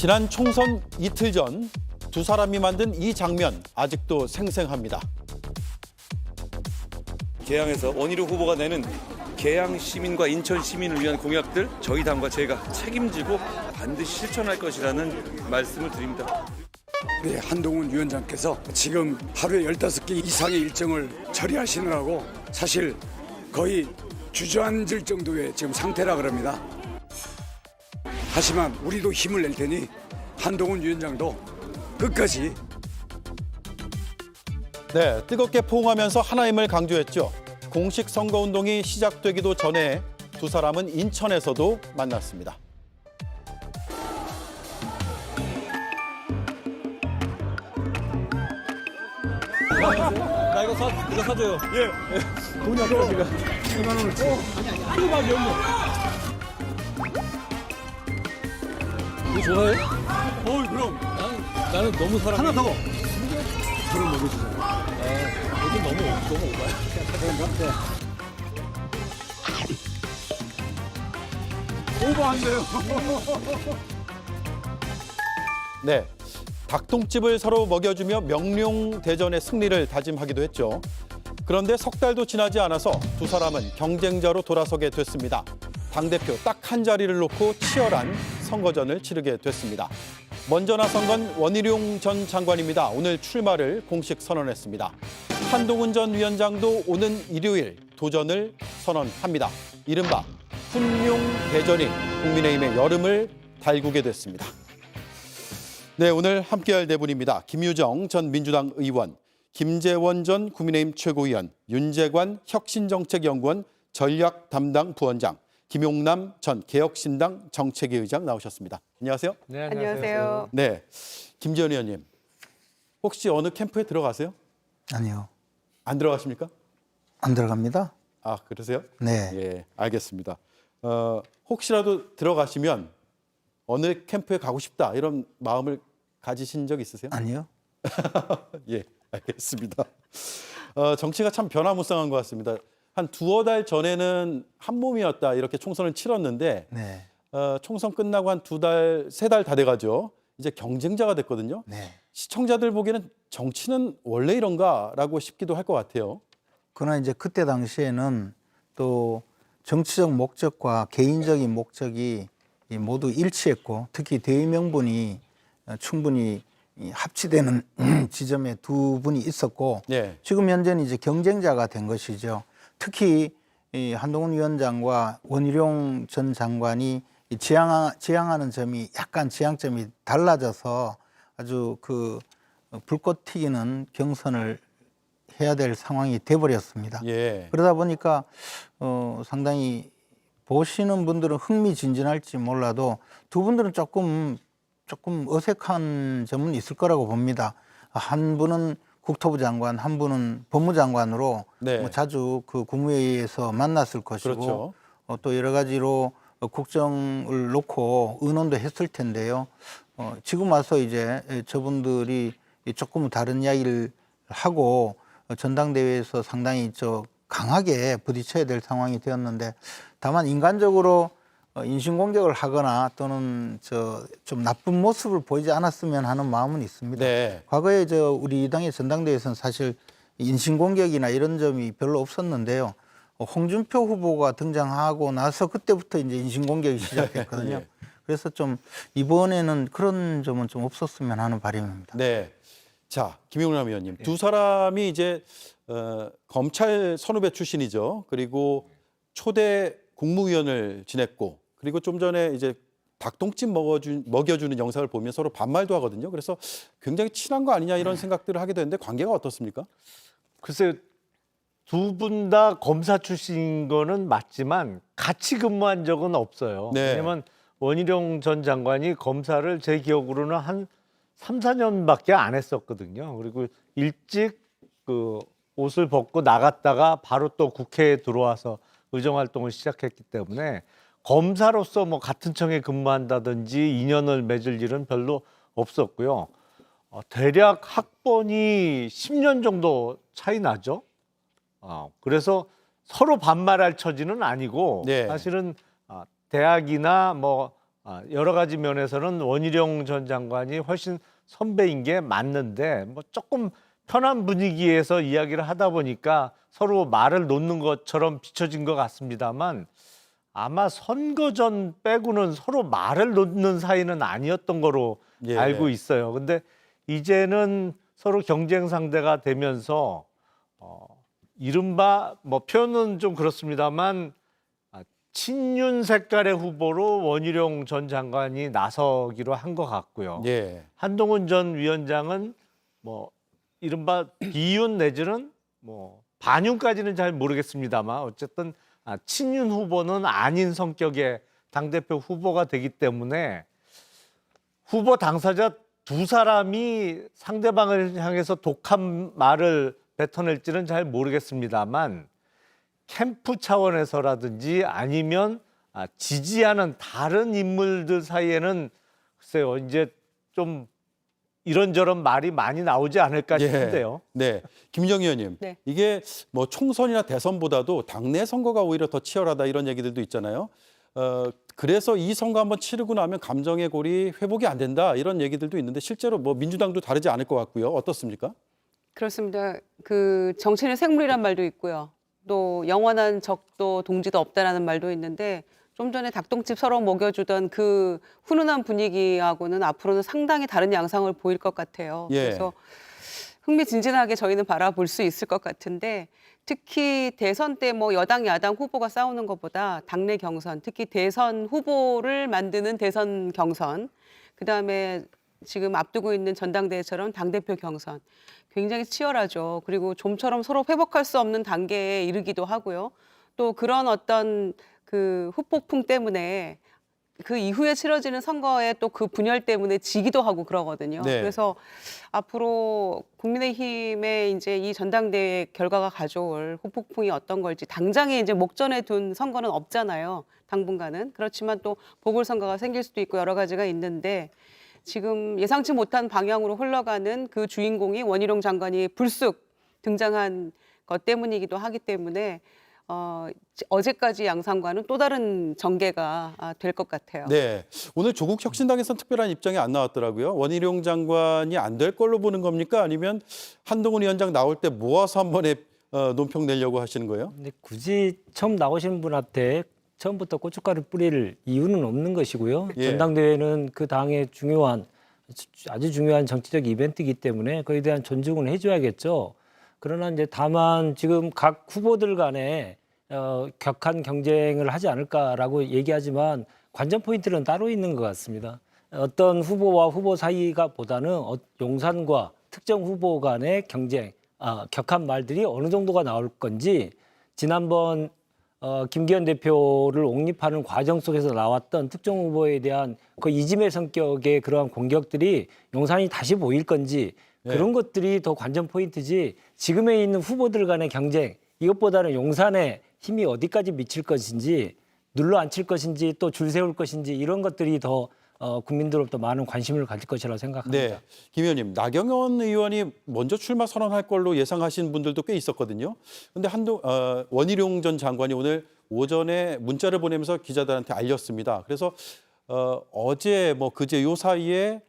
지난 총선 이틀 전 두 사람이 만든 이 장면 아직도 생생합니다. 개항에서 원희룡 후보가 내는 개항 시민과 인천 시민을 위한 공약들 저희 당과 제가 책임지고 반드시 실천할 것이라는 말씀을 드립니다. 네, 한동훈 위원장께서 지금 하루에 15개 이상의 일정을 처리하시느라고 사실 거의 주저앉을 정도의 지금 상태라 그럽니다. 하지만 우리도 힘을 낼 테니 한동훈 위원장도 끝까지. 네, 뜨겁게 포옹하면서 하나임을 강조했죠. 공식 선거운동이 시작되기도 전에 두 사람은 인천에서도 만났습니다. 나 이거 사줘요. 예. 돈이 없어 지금. 1만 원을 줘. 필요하지 없네. 이거 좋아해? 그럼. 나는 너무 사랑해. 하나 더. 그럼 먹어주잖아. 요즘 너무 오바야. 오버한데요. 네, 닭똥집을 서로 먹여주며 명룡대전의 승리를 다짐하기도 했죠. 그런데 석 달도 지나지 않아서 두 사람은 경쟁자로 돌아서게 됐습니다. 당대표 딱 한 자리를 놓고 치열한 선거전을 치르게 됐습니다. 먼저 나선 건 원희룡 전 장관입니다. 오늘 출마를 공식 선언했습니다. 한동훈 전 위원장도 오는 일요일 도전을 선언합니다. 이른바 훈룡대전이 국민의힘의 여름을 달구게 됐습니다. 네, 오늘 함께할 네 분입니다. 김유정 전 민주당 의원, 김재원 전 국민의힘 최고위원, 윤재관 혁신정책연구원 전략 담당 부원장, 김용남 전 개혁신당 정책위 의장 나오셨습니다. 안녕하세요. 네, 안녕하세요. 네, 김재원 의원님, 혹시 어느 캠프에 들어가세요? 아니요. 안 들어가십니까? 안 들어갑니다. 아, 그러세요? 네. 예, 알겠습니다. 혹시라도 들어가시면 어느 캠프에 가고 싶다 이런 마음을 가지신 적 있으세요? 아니요. 예, 알겠습니다. 정치가 참 변화무쌍한 것 같습니다. 한 두어 달 전에는 한 몸이었다 이렇게 총선을 치렀는데 네. 총선 끝나고 한 두 달, 세 달 다 돼가죠. 이제 경쟁자가 됐거든요. 네. 시청자들 보기에는 정치는 원래 이런가라고 싶기도 할 것 같아요. 그러나 이제 그때 당시에는 또 정치적 목적과 개인적인 목적이 모두 일치했고 특히 대의 명분이 충분히 합치되는 지점에 두 분이 있었고 네. 지금 현재는 이제 경쟁자가 된 것이죠. 특히 이 한동훈 위원장과 원희룡 전 장관이 지향하는 점이 약간 지향점이 달라져서 아주 그 불꽃 튀기는 경선을 해야 될 상황이 돼버렸습니다. 예. 그러다 보니까 상당히 보시는 분들은 흥미진진할지 몰라도 두 분들은 조금 어색한 점은 있을 거라고 봅니다. 한 분은 국토부 장관, 한 분은 법무장관으로 네. 뭐 자주 그 국무회의에서 만났을 것이고 그렇죠. 또 여러 가지로 국정을 놓고 의논도 했을 텐데요. 지금 와서 이제 저분들이 조금 다른 이야기를 하고 전당대회에서 상당히 강하게 부딪혀야 될 상황이 되었는데 다만 인간적으로 인신공격을 하거나 또는 좀 나쁜 모습을 보이지 않았으면 하는 마음은 있습니다. 네. 과거에 우리 당의 전당대회에서는 사실 인신공격이나 이런 점이 별로 없었는데요. 홍준표 후보가 등장하고 나서 그때부터 이제 인신공격이 시작했거든요. 예. 그래서 좀 이번에는 그런 점은 좀 없었으면 하는 바람입니다. 네. 자, 김용남 의원님, 두 사람이 이제 검찰 선후배 출신이죠. 그리고 초대 국무위원을 지냈고, 그리고 좀 전에 이제 닭똥집 먹여주는 영상을 보면 서로 반말도 하거든요. 그래서 굉장히 친한 거 아니냐 이런 생각들을 하게 되는데 관계가 어떻습니까? 글쎄 두 분 다 검사 출신인 거는 맞지만 같이 근무한 적은 없어요. 네. 왜냐면 원희룡 전 장관이 검사를 제 기억으로는 한 3, 4년밖에 안 했었거든요. 그리고 일찍 그 옷을 벗고 나갔다가 바로 또 국회에 들어와서 의정 활동을 시작했기 때문에 검사로서 뭐 같은 청에 근무한다든지 인연을 맺을 일은 별로 없었고요. 대략 학번이 10년 정도 차이 나죠. 그래서 서로 반말할 처지는 아니고 네. 사실은 대학이나 뭐 여러 가지 면에서는 원희룡 전 장관이 훨씬 선배인 게 맞는데 뭐 조금 편한 분위기에서 이야기를 하다 보니까 서로 말을 놓는 것처럼 비춰진 것 같습니다만 아마 선거 전 빼고는 서로 말을 놓는 사이는 아니었던 거로 예. 알고 있어요. 근데 이제는 서로 경쟁 상대가 되면서 이른바 뭐 표현은 좀 그렇습니다만 친윤 색깔의 후보로 원희룡 전 장관이 나서기로 한 것 같고요. 예. 한동훈 전 위원장은 뭐 이른바 비윤 내지는 뭐 반윤까지는 잘 모르겠습니다만 어쨌든 친윤 후보는 아닌 성격의 당대표 후보가 되기 때문에 후보 당사자 두 사람이 상대방을 향해서 독한 말을 뱉어낼지는 잘 모르겠습니다만 캠프 차원에서라든지 아니면 지지하는 다른 인물들 사이에는 글쎄요 이제 좀 이런저런 말이 많이 나오지 않을까 싶은데요. 네, 김정희 의원님, 네. 이게 뭐 총선이나 대선보다도 당내 선거가 오히려 더 치열하다 이런 얘기들도 있잖아요. 그래서 이 선거 한번 치르고 나면 감정의 골이 회복이 안 된다 이런 얘기들도 있는데 실제로 뭐 민주당도 다르지 않을 것 같고요. 어떻습니까? 그렇습니다. 그 정치는 생물이란 말도 있고요. 또 영원한 적도 동지도 없다라는 말도 있는데 좀 전에 닭똥집 서로 먹여주던 그 훈훈한 분위기하고는 앞으로는 상당히 다른 양상을 보일 것 같아요. 예. 그래서 흥미진진하게 저희는 바라볼 수 있을 것 같은데 특히 대선 때 뭐 여당 야당 후보가 싸우는 것보다 당내 경선, 특히 대선 후보를 만드는 대선 경선, 그다음에 지금 앞두고 있는 전당대회처럼 당대표 경선 굉장히 치열하죠. 그리고 좀처럼 서로 회복할 수 없는 단계에 이르기도 하고요. 또 그런 어떤 그 후폭풍 때문에 그 이후에 치러지는 선거에 또 그 분열 때문에 지기도 하고 그러거든요. 네. 그래서 앞으로 국민의힘의 이제 이 전당대회 결과가 가져올 후폭풍이 어떤 걸지 당장에 이제 목전에 둔 선거는 없잖아요. 당분간은. 그렇지만 또 보궐선거가 생길 수도 있고 여러 가지가 있는데 지금 예상치 못한 방향으로 흘러가는 그 주인공이 원희룡 장관이 불쑥 등장한 것 때문이기도 하기 때문에 어제까지 양상과는 또 다른 전개가 될 것 같아요. 네, 오늘 조국 혁신당에서는 특별한 입장이 안 나왔더라고요. 원희룡 장관이 안 될 걸로 보는 겁니까? 아니면 한동훈 위원장 나올 때 모아서 한 번에 논평 내려고 하시는 거예요? 근데 굳이 처음 나오시는 분한테 처음부터 고춧가루 뿌릴 이유는 없는 것이고요. 예. 전당대회는 그 당의 아주 중요한 정치적 이벤트이기 때문에 그에 대한 존중은 해줘야겠죠. 그러나 이제 다만 지금 각 후보들 간에 격한 경쟁을 하지 않을까라고 얘기하지만 관전 포인트는 따로 있는 것 같습니다. 어떤 후보와 후보 사이가 보다는 용산과 특정 후보 간의 경쟁, 격한 말들이 어느 정도가 나올 건지 지난번 김기현 대표를 옹립하는 과정 속에서 나왔던 특정 후보에 대한 그 이짐의 성격의 그러한 공격들이 용산이 다시 보일 건지 그런 것들이 더 관전 포인트지 지금에 있는 후보들 간의 경쟁 이것보다는 용산의 힘이 어디까지 미칠 것인지 눌러 앉힐 것인지 또 줄 세울 것인지 이런 것들이 더 국민들로부터 많은 관심을 가질 것이라고 생각합니다. 네, 김 의원님, 나경원 의원이 먼저 출마 선언할 걸로 예상하신 분들도 꽤 있었거든요. 그런데 원희룡 전 장관이 오늘 오전에 문자를 보내면서 기자들한테 알렸습니다. 그래서 어제 뭐 그제 요 사이에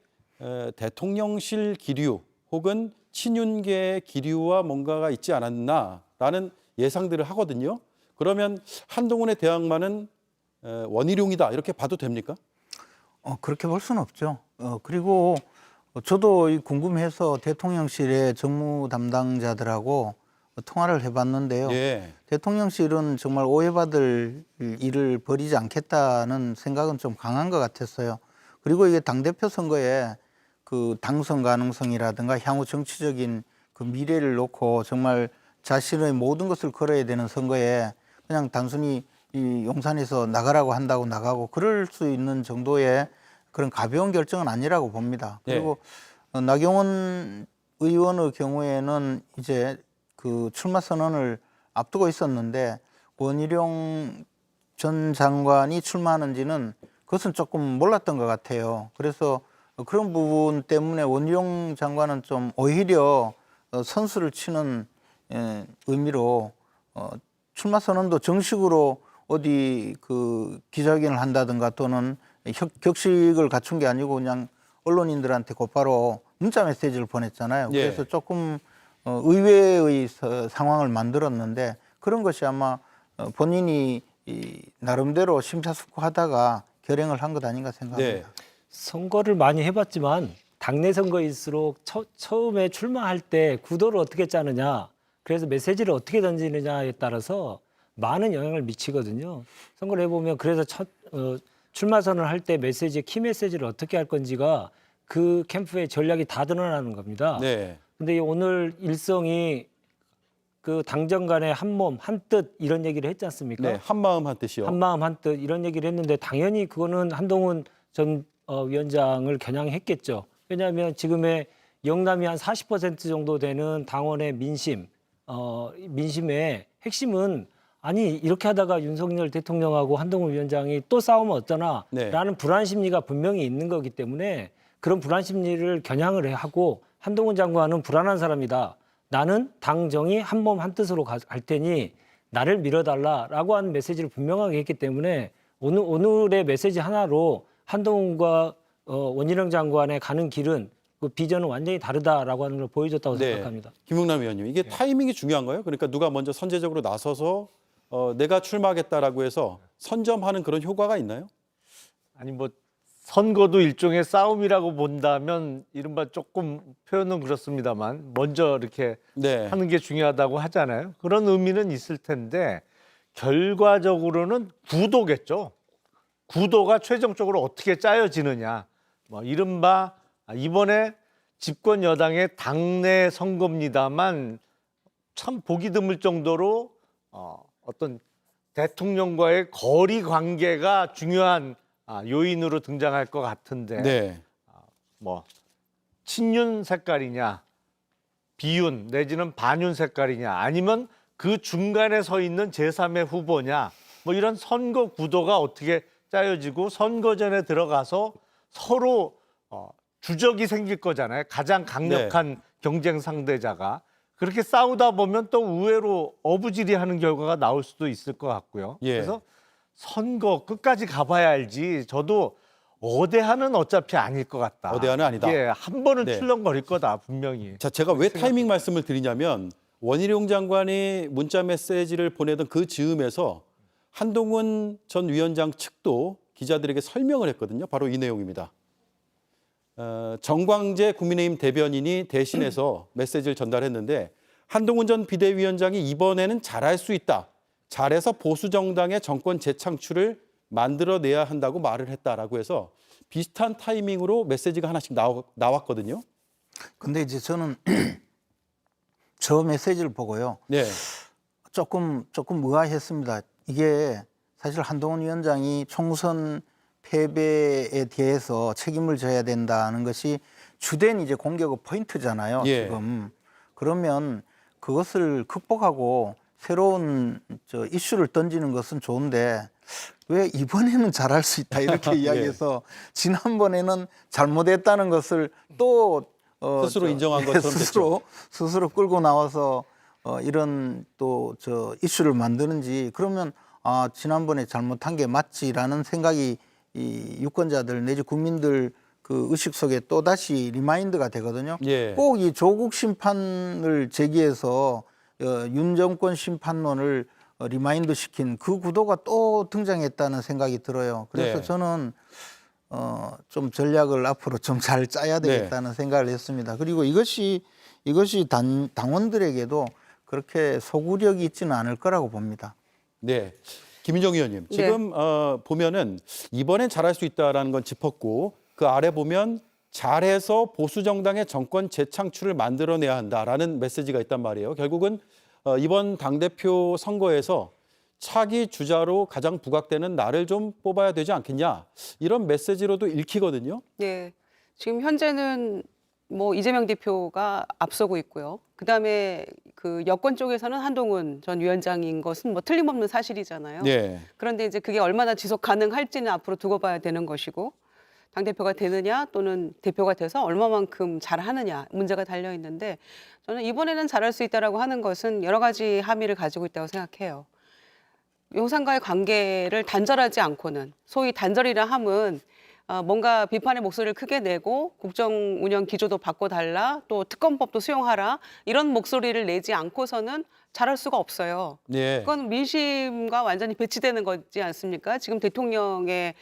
대통령실 기류 혹은 친윤계의 기류와 뭔가가 있지 않았나라는 예상들을 하거든요. 그러면 한동훈의 대항마는 원희룡이다 이렇게 봐도 됩니까? 그렇게 볼 수는 없죠. 그리고 저도 궁금해서 대통령실의 정무 담당자들하고 통화를 해봤는데요. 예. 대통령실은 정말 오해받을 일을 벌이지 않겠다는 생각은 좀 강한 것 같았어요. 그리고 이게 당대표 선거에 그 당선 가능성이라든가 향후 정치적인 그 미래를 놓고 정말 자신의 모든 것을 걸어야 되는 선거에 그냥 단순히 이 용산에서 나가라고 한다고 나가고 그럴 수 있는 정도의 그런 가벼운 결정은 아니라고 봅니다. 그리고 나경원 의원의 경우에는 이제 그 출마 선언을 앞두고 있었는데 원희룡 전 장관이 출마하는지는 그것은 조금 몰랐던 것 같아요. 그래서 그런 부분 때문에 원희룡 장관은 좀 오히려 선수를 치는 의미로 출마 선언도 정식으로 어디 그 기자회견을 한다든가 또는 격식을 갖춘 게 아니고 그냥 언론인들한테 곧바로 문자 메시지를 보냈잖아요. 예. 그래서 조금 의외의 상황을 만들었는데 그런 것이 아마 본인이 나름대로 심사숙고하다가 결행을 한 것 아닌가 생각합니다. 네. 선거를 많이 해봤지만 당내 선거일수록 처음에 출마할 때 구도를 어떻게 짜느냐, 그래서 메시지를 어떻게 던지느냐에 따라서 많은 영향을 미치거든요. 선거를 해보면 그래서 출마 선언을 할 때 메시지, 키 메시지를 어떻게 할 건지가 그 캠프의 전략이 다 드러나는 겁니다. 네. 근데 오늘 일성이 그 당정 간에 한 몸, 한 뜻 이런 얘기를 했지 않습니까? 네. 한마음 한뜻이요. 한 마음 한 뜻 이런 얘기를 했는데 당연히 그거는 한동훈 전 위원장을 겨냥했겠죠. 왜냐하면 지금의 영남이 한 40% 정도 되는 당원의 민심의 핵심은 아니 이렇게 하다가 윤석열 대통령하고 한동훈 위원장이 또 싸우면 어떠나라는 네. 불안 심리가 분명히 있는 거기 때문에 그런 불안 심리를 겨냥을 하고 한동훈 장관은 불안한 사람이다. 나는 당정이 한 몸 한 뜻으로 갈 테니 나를 밀어달라라고 하는 메시지를 분명하게 했기 때문에 오늘의 메시지 하나로 한동훈과 원희룡 장관의 가는 길은 그 비전은 완전히 다르다라고 하는 걸 보여줬다고 네. 생각합니다. 김용남 의원님, 이게 타이밍이 중요한가요? 그러니까 누가 먼저 선제적으로 나서서 내가 출마하겠다라고 해서 선점하는 그런 효과가 있나요? 아니 뭐 선거도 일종의 싸움이라고 본다면 이른바 조금 표현은 그렇습니다만 먼저 이렇게 네. 하는 게 중요하다고 하잖아요. 그런 의미는 있을 텐데 결과적으로는 구도겠죠. 구도가 최종적으로 어떻게 짜여지느냐. 뭐 이른바 이번에 집권 여당의 당내 선거입니다만 참 보기 드물 정도로 어떤 대통령과의 거리 관계가 중요한 요인으로 등장할 것 같은데 네. 뭐 친윤 색깔이냐 비윤 내지는 반윤 색깔이냐 아니면 그 중간에 서 있는 제3의 후보냐 뭐 이런 선거 구도가 어떻게 짜여지고 선거 전에 들어가서 서로 주적이 생길 거잖아요. 가장 강력한 경쟁 상대자가. 그렇게 싸우다 보면 또 의외로 어부지리하는 결과가 나올 수도 있을 것 같고요. 예. 그래서 선거 끝까지 가봐야 알지. 저도 어대하는 어차피 아닐 것 같다. 어대하는 아니다. 예, 한 번은 네. 출렁거릴 거다 분명히. 자, 제가 왜 타이밍 말씀을 드리냐면 원희룡 장관이 문자 메시지를 보내던 그 즈음에서 한동훈 전 위원장 측도 기자들에게 설명을 했거든요. 바로 이 내용입니다. 정광재 국민의힘 대변인이 대신해서 메시지를 전달했는데 한동훈 전 비대위원장이 이번에는 잘할 수 있다. 잘해서 보수 정당의 정권 재창출을 만들어내야 한다고 말을 했다라고 해서 비슷한 타이밍으로 메시지가 하나씩 나왔거든요. 근데 이제 저는 저 메시지를 보고요. 네. 조금 의아했습니다. 이게 사실 한동훈 위원장이 총선 패배에 대해서 책임을 져야 된다는 것이 주된 이제 공격의 포인트잖아요. 예. 지금 그러면 그것을 극복하고 새로운 이슈를 던지는 것은 좋은데 왜 이번에는 잘할 수 있다 이렇게 이야기해서 지난번에는 잘못했다는 것을 또 스스로 인정한 것처럼 됐죠. 스스로 끌고 나와서 이런 또 이슈를 만드는지 그러면 지난번에 잘못한 게 맞지라는 생각이 이 유권자들 내지 국민들 그 의식 속에 또 다시 리마인드가 되거든요. 예. 꼭 이 조국 심판을 제기해서 윤 정권 심판론을 리마인드 시킨 그 구도가 또 등장했다는 생각이 들어요. 그래서 네. 저는 좀 전략을 앞으로 좀 잘 짜야 되겠다는 생각을 했습니다. 그리고 이것이 당원들에게도 그렇게 소구력이 있지는 않을 거라고 봅니다. 네. 김인정 의원님, 지금 보면은 이번엔 잘할 수 있다라는 건 짚었고 그 아래 보면 잘해서 보수 정당의 정권 재창출을 만들어내야 한다라는 메시지가 있단 말이에요. 결국은 이번 당대표 선거에서 차기 주자로 가장 부각되는 나를 좀 뽑아야 되지 않겠냐 이런 메시지로도 읽히거든요. 네. 지금 현재는 뭐 이재명 대표가 앞서고 있고요. 그다음에 그 여권 쪽에서는 한동훈 전 위원장인 것은 뭐 틀림없는 사실이잖아요. 네. 그런데 이제 그게 얼마나 지속 가능할지는 앞으로 두고 봐야 되는 것이고 당대표가 되느냐 또는 대표가 돼서 얼마만큼 잘하느냐 문제가 달려 있는데 저는 이번에는 잘할 수 있다라고 하는 것은 여러 가지 함의를 가지고 있다고 생각해요. 용산과의 관계를 단절하지 않고는, 소위 단절이라 함은 뭔가 비판의 목소리를 크게 내고 국정 운영 기조도 바꿔달라, 또 특검법도 수용하라, 이런 목소리를 내지 않고서는 잘할 수가 없어요. 네. 그건 민심과 완전히 배치되는 거지 않습니까? 지금 대통령이나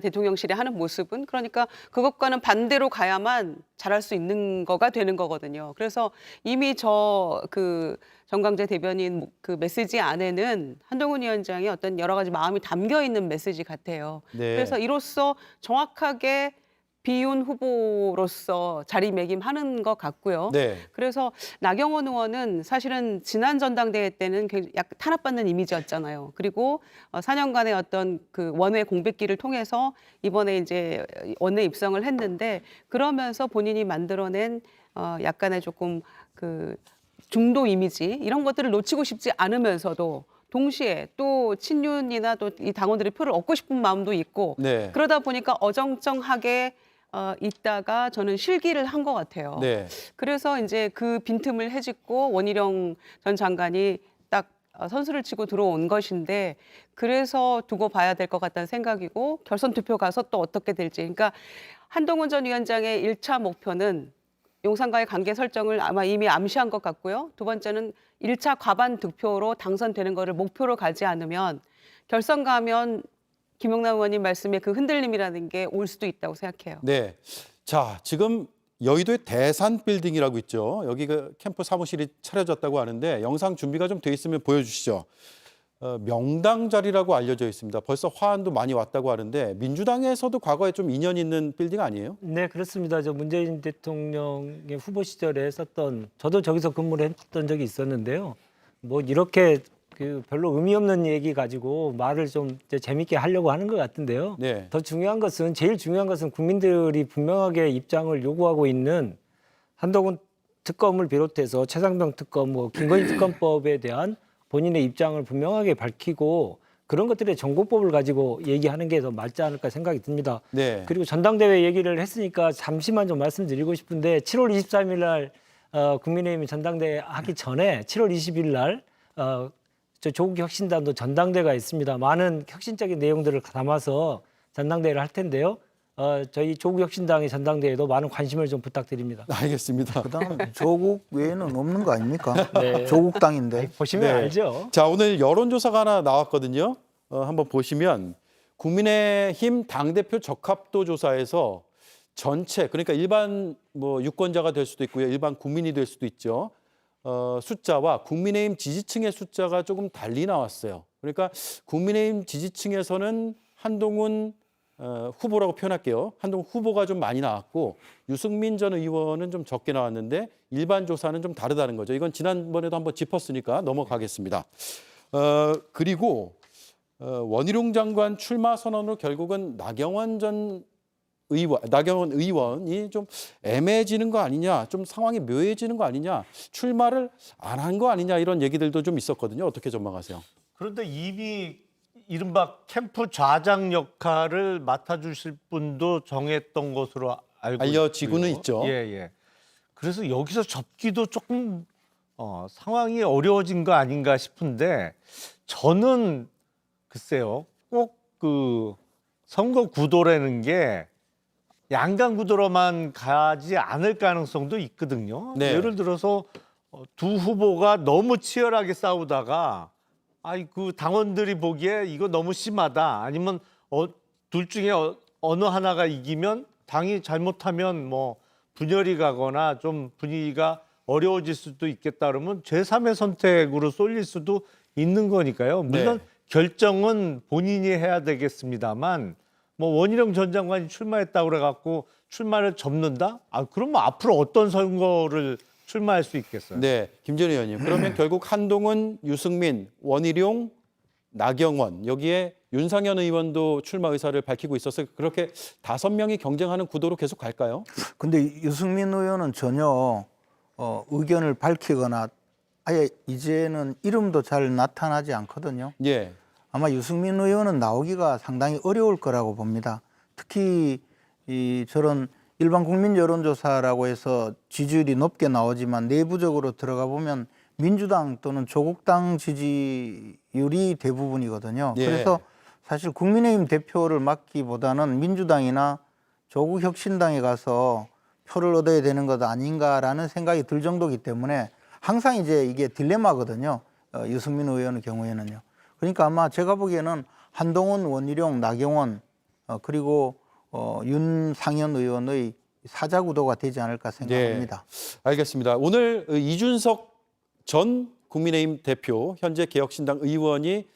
대통령실이 하는 모습은. 그러니까 그것과는 반대로 가야만 잘할 수 있는 거가 되는 거거든요. 그래서 이미 정광재 대변인 그 메시지 안에는 한동훈 위원장의 어떤 여러 가지 마음이 담겨 있는 메시지 같아요. 네. 그래서 이로써 정확하게 비윤 후보로서 자리매김하는 것 같고요. 네. 그래서 나경원 의원은 사실은 지난 전당대회 때는 약간 탄압받는 이미지였잖아요. 그리고 4년간의 어떤 그 원외 공백기를 통해서 이번에 이제 원내 입성을 했는데, 그러면서 본인이 만들어낸 약간의 조금 그 중도 이미지, 이런 것들을 놓치고 싶지 않으면서도 동시에 또 친윤이나 또 이 당원들의 표를 얻고 싶은 마음도 있고, 네. 그러다 보니까 어정쩡하게 있다가 저는 실기를 한 것 같아요. 네. 그래서 이제 그 빈틈을 헤집고 원희룡 전 장관이 딱 선수를 치고 들어온 것인데, 그래서 두고 봐야 될 것 같다는 생각이고, 결선 투표 가서 또 어떻게 될지. 그러니까 한동훈 전 위원장의 1차 목표는 용산과의 관계 설정을 아마 이미 암시한 것 같고요. 두 번째는 1차 과반 득표로 당선되는 거를 목표로 가지 않으면 결선 가면 김용남 의원님 말씀에 그 흔들림이라는 게 올 수도 있다고 생각해요. 네. 자, 지금 여의도의 대산 빌딩이라고 있죠. 여기 그 캠프 사무실이 차려졌다고 하는데 영상 준비가 좀 돼 있으면 보여주시죠. 명당 자리라고 알려져 있습니다. 벌써 화환도 많이 왔다고 하는데 민주당에서도 과거에 좀 인연 있는 빌딩 아니에요? 네, 그렇습니다. 저 문재인 대통령의 후보 시절에 썼던, 저도 저기서 근무를 했던 적이 있었는데요. 뭐 이렇게 그 별로 의미 없는 얘기 가지고 말을 좀 이제 재밌게 하려고 하는 것 같은데요. 네. 더 중요한 것은, 제일 중요한 것은 국민들이 분명하게 입장을 요구하고 있는 한동훈 특검을 비롯해서 최상병 특검, 김건희 특검법에 대한 본인의 입장을 분명하게 밝히고 그런 것들의 정보법을 가지고 얘기하는 게 더 맞지 않을까 생각이 듭니다. 네. 그리고 전당대회 얘기를 했으니까 잠시만 좀 말씀드리고 싶은데, 7월 23일 날 국민의힘이 전당대회 하기 전에 7월 20일 날 저 조국 혁신단도 전당대회가 있습니다. 많은 혁신적인 내용들을 담아서 전당대회를 할 텐데요. 저희 조국 혁신당의 전당대회도 많은 관심을 좀 부탁드립니다. 알겠습니다. 그다음 조국 외에는 없는 거 아닙니까? 네. 조국당인데. 보시면 네. 알죠. 자, 오늘 여론조사가 하나 나왔거든요. 한번 보시면 국민의힘 당대표 적합도 조사에서 전체, 그러니까 일반 뭐 유권자가 될 수도 있고요. 일반 국민이 될 수도 있죠. 숫자와 국민의힘 지지층의 숫자가 조금 달리 나왔어요. 그러니까 국민의힘 지지층에서는 한동훈 후보라고 표현할게요. 한동훈 후보가 좀 많이 나왔고 유승민 전 의원은 좀 적게 나왔는데 일반 조사는 좀 다르다는 거죠. 이건 지난번에도 한번 짚었으니까 넘어가겠습니다. 그리고 원희룡 장관 출마 선언으로 결국은 나경원 의원이 좀 애매해지는 거 아니냐, 좀 상황이 묘해지는 거 아니냐, 출마를 안 한 거 아니냐, 이런 얘기들도 좀 있었거든요. 어떻게 전망하세요? 그런데 이미 이른바 캠프 좌장 역할을 맡아주실 분도 정했던 것으로 알려지고는 있죠. 예, 예. 그래서 여기서 접기도 조금 상황이 어려워진 거 아닌가 싶은데, 저는 글쎄요, 꼭 그 선거 구도라는 게 양강 구도로만 가지 않을 가능성도 있거든요. 네. 예를 들어서 두 후보가 너무 치열하게 싸우다가 그 당원들이 보기에 이거 너무 심하다, 아니면 둘 중에 어느 하나가 이기면 당이 잘못하면 뭐 분열이 가거나 좀 분위기가 어려워질 수도 있겠다 그러면 제3의 선택으로 쏠릴 수도 있는 거니까요. 물론 네. 결정은 본인이 해야 되겠습니다만, 뭐 원희룡 전 장관이 출마했다고 그래갖고 출마를 접는다? 그러면 앞으로 어떤 선거를 출마할 수 있겠어요? 네, 김전 의원님. 그러면 결국 한동훈, 유승민, 원희룡, 나경원, 여기에 윤상현 의원도 출마 의사를 밝히고 있어서 그렇게 5명이 경쟁하는 구도로 계속 갈까요? 근데 유승민 의원은 전혀 의견을 밝히거나 아예 이제는 이름도 잘 나타나지 않거든요. 예. 아마 유승민 의원은 나오기가 상당히 어려울 거라고 봅니다. 특히 저런 일반 국민 여론조사라고 해서 지지율이 높게 나오지만 내부적으로 들어가 보면 민주당 또는 조국당 지지율이 대부분이거든요. 예. 그래서 사실 국민의힘 대표를 맡기보다는 민주당이나 조국혁신당에 가서 표를 얻어야 되는 것 아닌가라는 생각이 들 정도이기 때문에 항상 이제 이게 딜레마거든요. 유승민 의원의 경우에는요. 그러니까 아마 제가 보기에는 한동훈, 원희룡, 나경원 그리고 윤상현 의원의 사자구도가 되지 않을까 생각합니다. 알겠습니다. 오늘 이준석 전 국민의힘 대표, 현재 개혁신당 의원이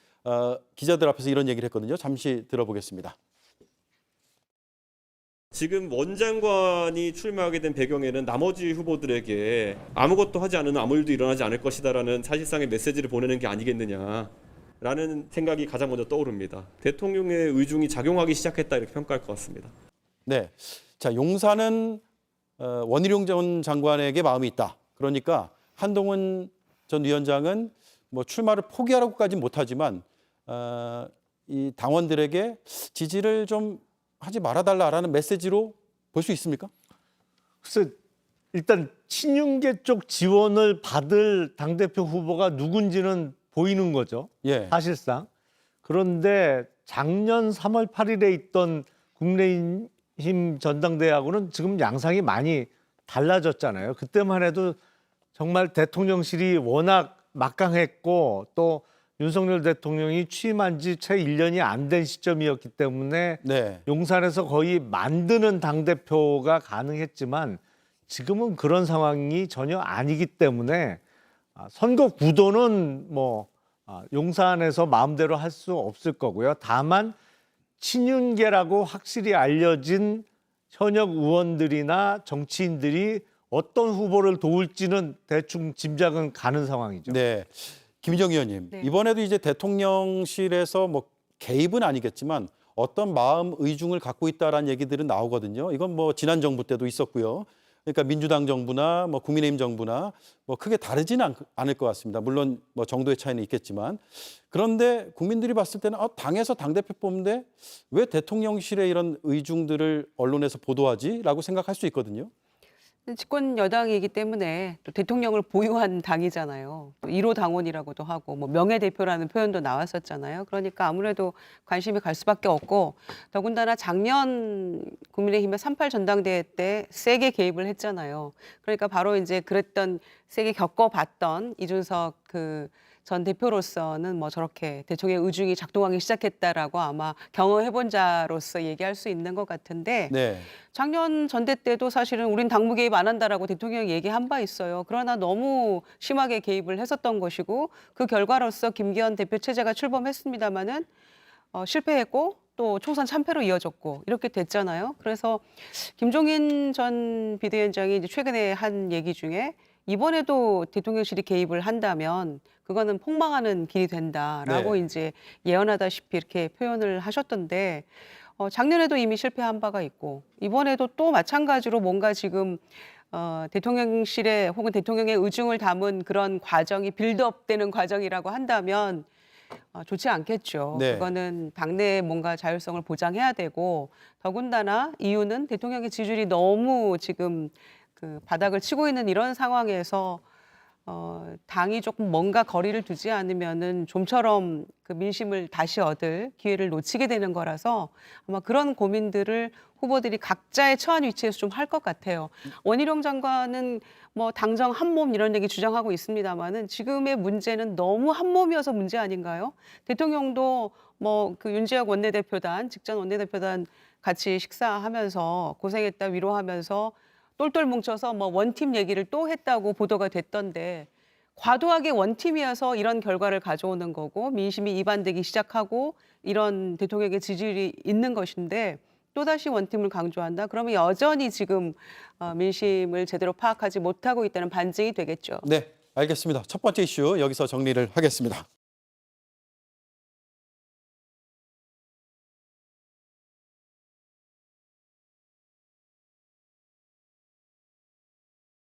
기자들 앞에서 이런 얘기를 했거든요. 잠시 들어보겠습니다. 지금 원장관이 출마하게 된 배경에는 나머지 후보들에게 아무것도 하지 않으면 아무 일도 일어나지 않을 것이다라는 사실상의 메시지를 보내는 게 아니겠느냐라는 생각이 가장 먼저 떠오릅니다. 대통령의 의중이 작용하기 시작했다 이렇게 평가할 것 같습니다. 네. 자, 용산은 원희룡 전 장관에게 마음이 있다. 그러니까 한동훈 전 위원장은 뭐 출마를 포기하라고까지는 못하지만 이 당원들에게 지지를 좀 하지 말아달라라는 메시지로 볼 수 있습니까? 글쎄, 일단 친윤계 쪽 지원을 받을 당대표 후보가 누군지는 보이는 거죠. 예. 사실상. 그런데 작년 3월 8일에 있던 국민의힘 전당대회하고는 지금 양상이 많이 달라졌잖아요. 그때만 해도 정말 대통령실이 워낙 막강했고 또 윤석열 대통령이 취임한 지 채 1년이 안 된 시점이었기 때문에 네. 용산에서 거의 만드는 당대표가 가능했지만 지금은 그런 상황이 전혀 아니기 때문에 선거 구도는 뭐 용산에서 마음대로 할 수 없을 거고요. 다만 친윤계라고 확실히 알려진 현역 의원들이나 정치인들이 어떤 후보를 도울지는 대충 짐작은 가는 상황이죠. 네. 김희정 의원님, 네. 이번에도 이제 대통령실에서 뭐 개입은 아니겠지만 어떤 마음 의중을 갖고 있다라는 얘기들은 나오거든요. 이건 뭐 지난 정부 때도 있었고요. 그러니까 민주당 정부나 뭐 국민의힘 정부나 뭐 크게 다르지는 않을 것 같습니다. 물론 뭐 정도의 차이는 있겠지만 그런데 국민들이 봤을 때는 당에서 당대표 뽑는데 왜 대통령실의 이런 의중들을 언론에서 보도하지라고 생각할 수 있거든요. 집권 여당이기 때문에 또 대통령을 보유한 당이잖아요. 또 1호 당원이라고도 하고 뭐 명예대표라는 표현도 나왔었잖아요. 그러니까 아무래도 관심이 갈 수밖에 없고 더군다나 작년 국민의힘의 3.8 전당대회 때 세게 개입을 했잖아요. 그러니까 바로 이제 그랬던 세게 겪어봤던 이준석 전 대표로서는 뭐 저렇게 대통령의 의중이 작동하기 시작했다라고 아마 경험해본 자로서 얘기할 수 있는 것 같은데 네. 작년 전대 때도 사실은 우린 당무 개입 안 한다라고 대통령이 얘기한 바 있어요. 그러나 너무 심하게 개입을 했었던 것이고 그 결과로서 김기현 대표 체제가 출범했습니다마는 실패했고 또 총선 참패로 이어졌고 이렇게 됐잖아요. 그래서 김종인 전 비대위원장이 이제 최근에 한 얘기 중에 이번에도 대통령실이 개입을 한다면 그거는 폭망하는 길이 된다라고 네. 이제 예언하다시피 이렇게 표현을 하셨던데 작년에도 이미 실패한 바가 있고 이번에도 또 마찬가지로 뭔가 지금 대통령실에 혹은 대통령의 의중을 담은 그런 과정이 빌드업되는 과정이라고 한다면 좋지 않겠죠. 네. 그거는 당내에 뭔가 자율성을 보장해야 되고 더군다나 이유는 대통령의 지지율이 너무 지금 그 바닥을 치고 있는 이런 상황에서 당이 조금 뭔가 거리를 두지 않으면은 좀처럼 그 민심을 다시 얻을 기회를 놓치게 되는 거라서 아마 그런 고민들을 후보들이 각자의 처한 위치에서 좀 할 것 같아요. 원희룡 장관은 뭐 당정 한 몸 이런 얘기 주장하고 있습니다만은 지금의 문제는 너무 한 몸이어서 문제 아닌가요? 대통령도 뭐 그 윤지혁 원내대표단, 직전 원내대표단 같이 식사하면서 고생했다 위로하면서 똘똘 뭉쳐서 뭐 원팀 얘기를 또 했다고 보도가 됐던데 과도하게 원팀이어서 이런 결과를 가져오는 거고 민심이 이반되기 시작하고 이런 대통령의 지지율이 있는 것인데 또다시 원팀을 강조한다? 그러면 여전히 지금 민심을 제대로 파악하지 못하고 있다는 반증이 되겠죠. 네, 알겠습니다. 첫 번째 이슈 여기서 정리를 하겠습니다.